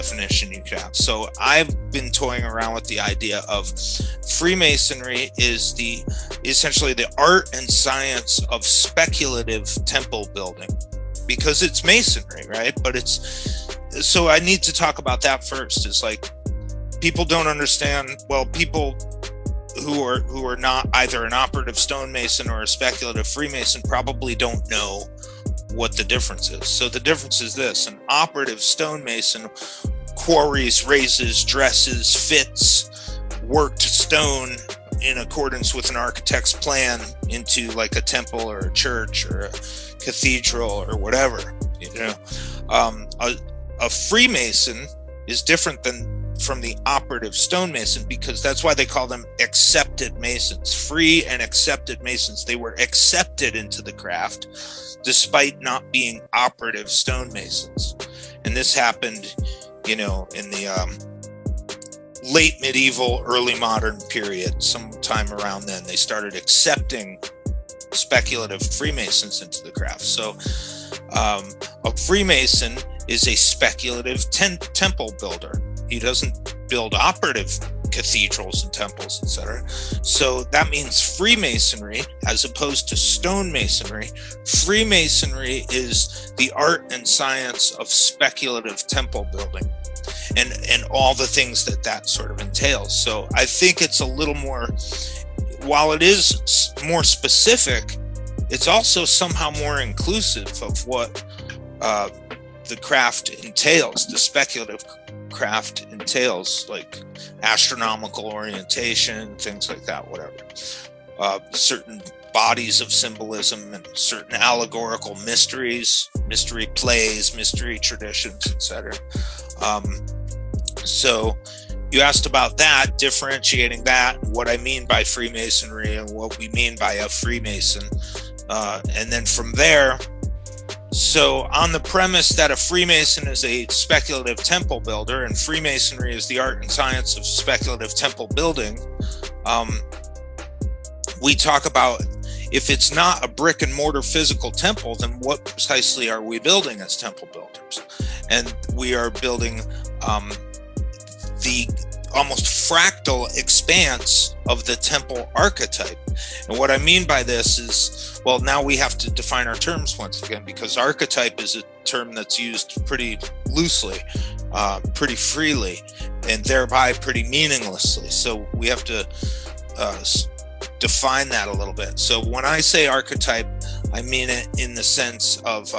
definition you could have. So I've been toying around with the idea of Freemasonry is essentially the art and science of speculative temple building, because it's masonry, right? But so I need to talk about that first. Is like, people don't understand, well, people who are not either an operative stonemason or a speculative Freemason probably don't know what the difference is. So the difference is this: an operative stonemason quarries, raises, dresses, fits worked stone in accordance with an architect's plan into like a temple or a church or a cathedral or whatever, you know. A Freemason is different from the operative stonemason, because that's why they call them accepted masons. Free and accepted masons. They were accepted into the craft despite not being operative stonemasons. And this happened, you know, in the late medieval, early modern period. Sometime around then, they started accepting speculative Freemasons into the craft. So a Freemason is a speculative temple builder. He doesn't build operative cathedrals and temples, etc. So that means Freemasonry, as opposed to stonemasonry, Freemasonry is the art and science of speculative temple building, and all the things that sort of entails. So I think it's a little more, while it is more specific, it's also somehow more inclusive of what the craft entails, the speculative craft entails, like astronomical orientation, things like that, whatever. Certain bodies of symbolism and certain allegorical mysteries, mystery plays, mystery traditions, etc. So you asked about that, differentiating that, what I mean by Freemasonry and what we mean by a Freemason. And then from there, so on the premise that a Freemason is a speculative temple builder and Freemasonry is the art and science of speculative temple building, we talk about, if it's not a brick and mortar physical temple, then what precisely are we building as temple builders? And we are building the almost fractal expanse of the temple archetype. And what I mean by this is, well, now we have to define our terms once again, because archetype is a term that's used pretty loosely, pretty freely, and thereby pretty meaninglessly. So we have to define that a little bit. So when I say archetype, I mean it in the sense of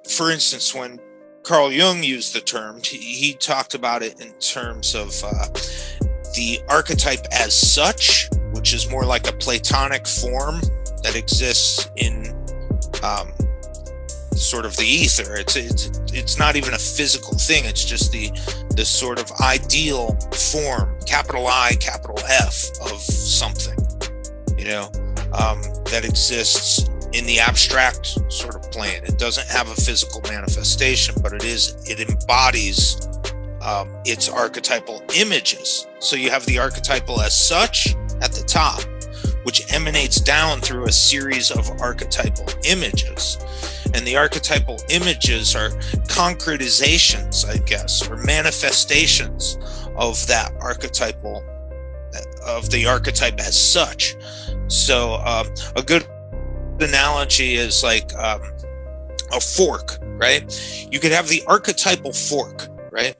for instance, when Carl Jung used the term, he talked about it in terms of the archetype as such, which is more like a Platonic form that exists in sort of the ether. It's not even a physical thing. It's just the sort of ideal form, capital I, capital F, of something, you know, that exists in the abstract sort of plane. It doesn't have a physical manifestation, but it embodies its archetypal images. So you have the archetypal as such at the top, which emanates down through a series of archetypal images. And the archetypal images are concretizations, I guess, or manifestations of that archetypal, of the archetype as such. So a good analogy is like a fork, right? You could have the archetypal fork, right?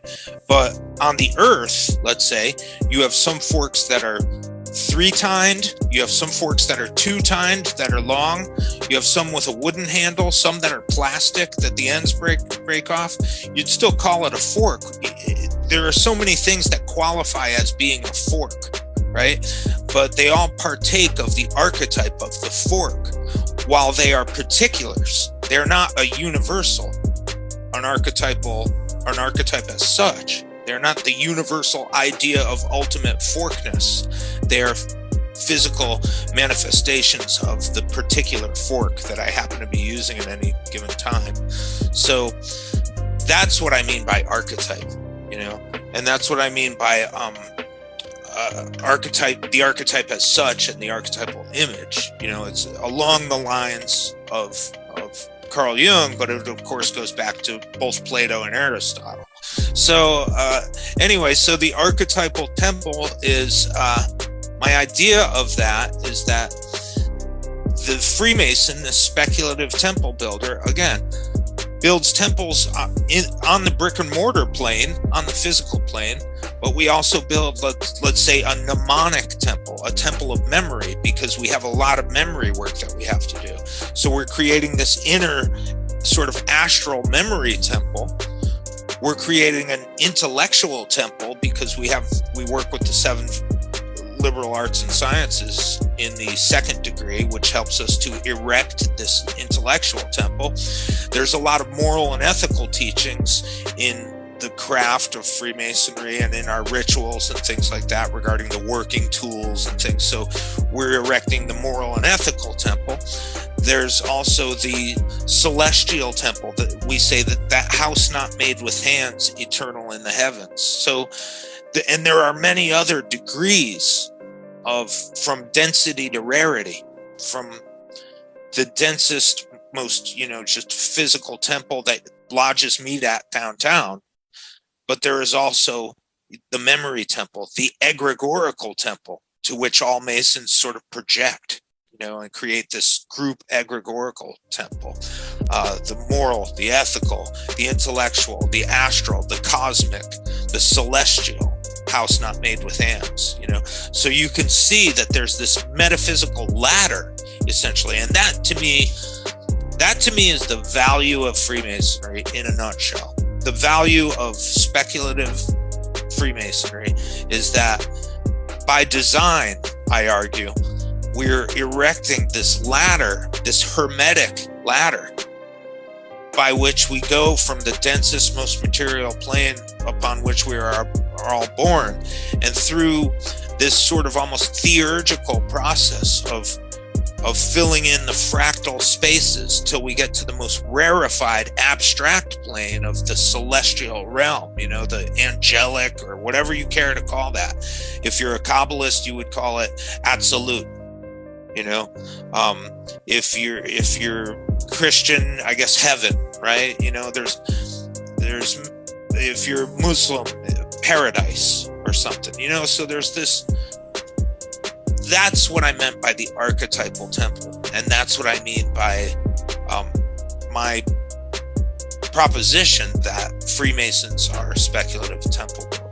But on the earth, let's say, you have some forks that are 3-tined, you have some forks that are 2-tined, that are long, you have some with a wooden handle, some that are plastic that the ends break off. You'd still call it a fork. There are so many things that qualify as being a fork, right? But they all partake of the archetype of the fork. While they are particulars, they're not a universal, an archetype as such. They're not the universal idea of ultimate forkness. They are physical manifestations of the particular fork that I happen to be using at any given time. So that's what I mean by archetype, you know, and that's what I mean by archetype, the archetype as such, and the archetypal image. You know, it's along the lines of Carl Jung, but it of course goes back to both Plato and Aristotle. So anyway, so the archetypal temple is, my idea of that is that the Freemason, the speculative temple builder, again, builds temples on the brick and mortar plane, on the physical plane, but we also build, let's say, a mnemonic temple, a temple of memory, because we have a lot of memory work that we have to do. So we're creating this inner sort of astral memory temple. We're creating an intellectual temple because we work with the 7 liberal arts and sciences in the 2nd degree, which helps us to erect this intellectual temple. There's a lot of moral and ethical teachings in the craft of Freemasonry and in our rituals and things like that regarding the working tools and things. So we're erecting the moral and ethical temple. There's also the celestial temple, that we say that house not made with hands, eternal in the heavens. So, and there are many other degrees from density to rarity, from the densest, most, just physical temple that lodges meet at downtown. But there is also the memory temple, the egregorical temple, to which all Masons sort of project, and create this group egregorical temple. The moral, the ethical, the intellectual, the astral, the cosmic, the celestial, house not made with hands, So you can see that there's this metaphysical ladder, essentially. And that to me is the value of Freemasonry in a nutshell. The value of speculative Freemasonry is that by design, I argue, we're erecting this ladder, this hermetic ladder, by which we go from the densest, most material plane upon which we are all born, and through this sort of almost theurgical process of filling in the fractal spaces till we get to the most rarefied abstract plane of the celestial realm, the angelic, or whatever you care to call that. If you're a Kabbalist, you would call it absolute. If you're Christian, I guess heaven, right? There's if you're Muslim, paradise or something, so there's this. That's what I meant by the archetypal temple, and that's what I mean by my proposition that Freemasons are speculative temple builders.